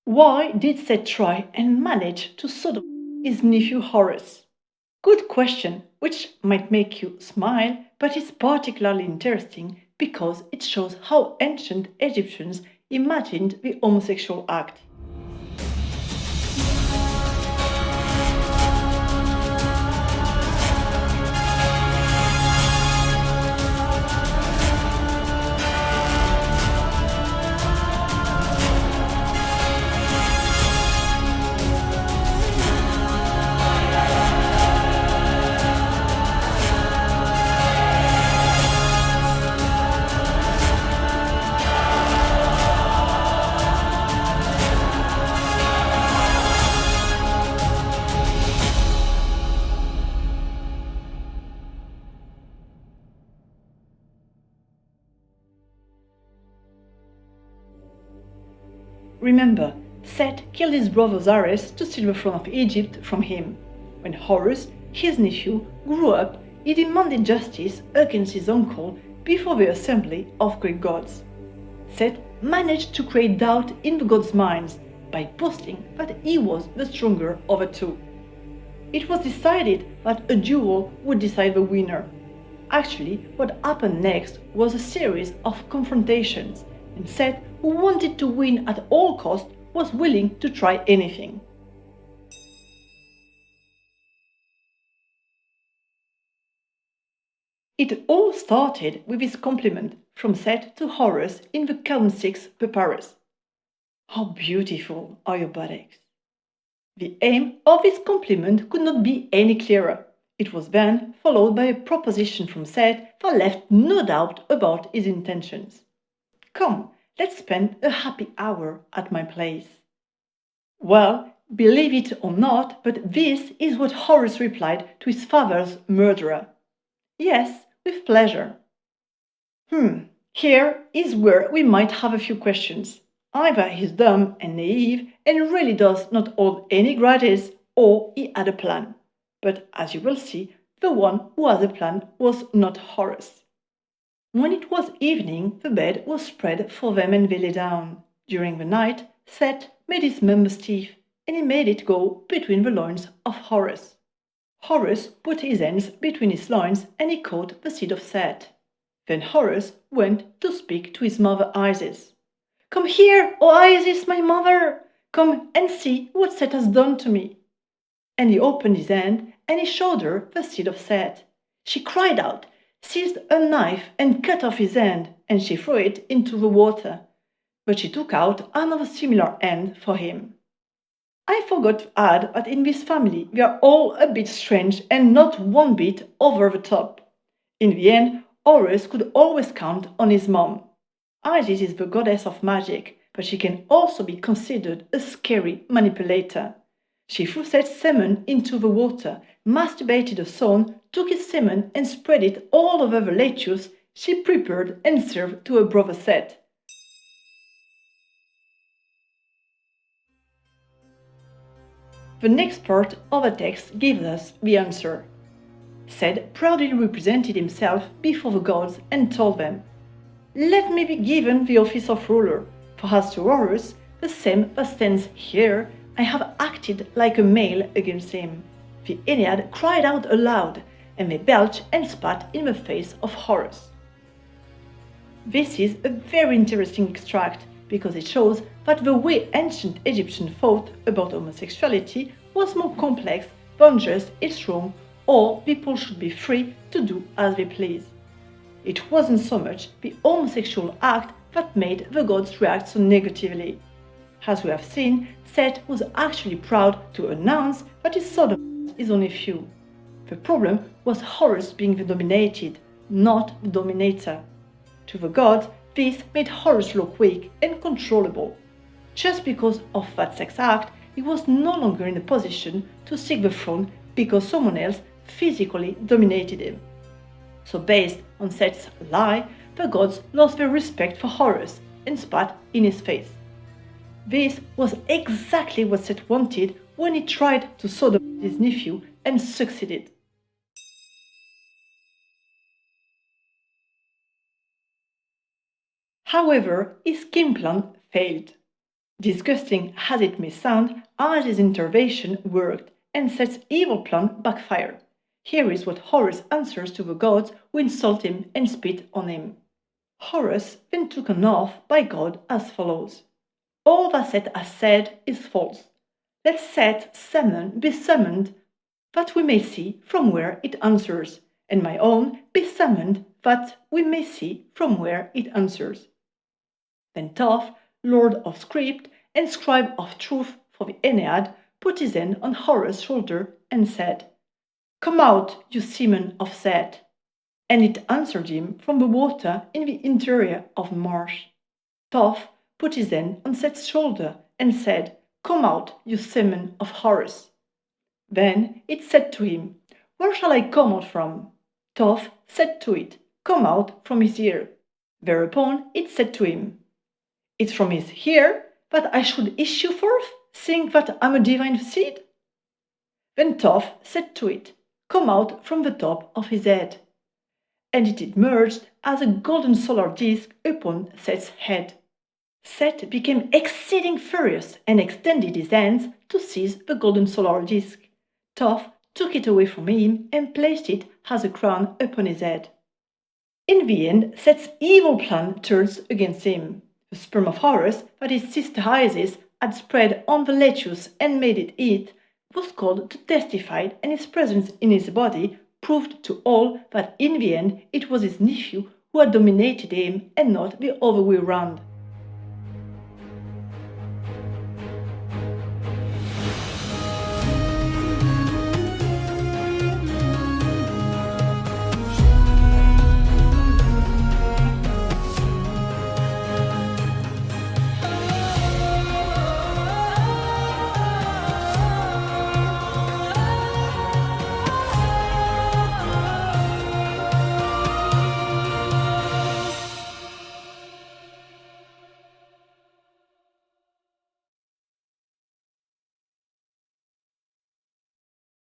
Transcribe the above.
Why did Seth try and manage to sodomite his nephew Horus? Good question, which might make you smile, but it's particularly interesting because it shows how ancient Egyptians imagined the homosexual act. Remember, Seth killed his brother Zares to steal the throne of Egypt from him. When Horus, his nephew, grew up, he demanded justice against his uncle before the assembly of Greek gods. Seth managed to create doubt in the gods' minds by boasting that he was the stronger of the two. It was decided that a duel would decide the winner. Actually, what happened next was a series of confrontations, and Seth, who wanted to win at all costs, was willing to try anything. It all started with his compliment from Seth to Horus in the Count 6 Papyrus. How beautiful are your buttocks! The aim of his compliment could not be any clearer. It was then followed by a proposition from Seth that left no doubt about his intentions. Come, let's spend a happy hour at my place. Well, believe it or not, but this is what Horus replied to his father's murderer. Yes, with pleasure. Here is where we might have a few questions. Either he's dumb and naive and really does not hold any grudges, or he had a plan. But as you will see, the one who had a plan was not Horus. When it was evening, the bed was spread for them and they lay down. During the night, Seth made his member stiff, and he made it go between the loins of Horus. Horus put his hands between his loins and he caught the seed of Seth. Then Horus went to speak to his mother Isis. Come here, O Isis, my mother! Come and see what Seth has done to me. And he opened his hand and he showed her the seed of Seth. She cried out, seized a knife and cut off his hand, and she threw it into the water. But she took out another similar hand for him. I forgot to add that in this family we are all a bit strange and not one bit over the top. In the end, Horus could always count on his mom. Isis is the goddess of magic, but she can also be considered a scary manipulator. She threw Seth's semen into the water, masturbated a son, took his semen and spread it all over the lettuce she prepared and served to her brother Seth. The next part of the text gives us the answer. Seth proudly represented himself before the gods and told them, Let me be given the office of ruler, for as to Horus, the same that stands here, I have acted like a male against him. The Ennead cried out aloud, and they belched and spat in the face of Horus. This is a very interesting extract because it shows that the way ancient Egyptians thought about homosexuality was more complex than just it's wrong or people should be free to do as they please. It wasn't so much the homosexual act that made the gods react so negatively. As we have seen, Seth was actually proud to announce that his sodomy is only few. The problem was Horus being the dominated, not the dominator. To the gods, this made Horus look weak and controllable. Just because of that sex act, he was no longer in a position to seek the throne because someone else physically dominated him. So based on Seth's lie, the gods lost their respect for Horus and spat in his face. This was exactly what Seth wanted when he tried to sodomize his nephew and succeeded. However, his game plan failed. Disgusting as it may sound, Isis' intervention worked, and Seth's evil plan backfired. Here is what Horus answers to the gods who insult him and spit on him. Horus then took an oath by God as follows: "All that Seth has said is false. Let Seth's be summoned, that we may see from where it answers, and my own be summoned, that we may see from where it answers." Then Thoth, lord of script and scribe of truth for the Ennead, put his hand on Horus' shoulder and said, "Come out, you semen of Seth." And it answered him from the water in the interior of the marsh. Thoth put his hand on Seth's shoulder and said, "Come out, you semen of Horus." Then it said to him, "Where shall I come out from?" Thoth said to it, "Come out from his ear." Thereupon it said to him, "It's from his ear that I should issue forth, seeing that I'm a divine seed?" Then Thoth said to it, "Come out from the top of his head." And it emerged as a golden solar disk upon Seth's head. Seth became exceeding furious and extended his hands to seize the golden solar disk. Thoth took it away from him and placed it as a crown upon his head. In the end, Seth's evil plan turns against him. The sperm of Horus that his sister Isis had spread on the lettuce and made it eat was called to testify, and his presence in his body proved to all that in the end it was his nephew who had dominated him and not the other way round.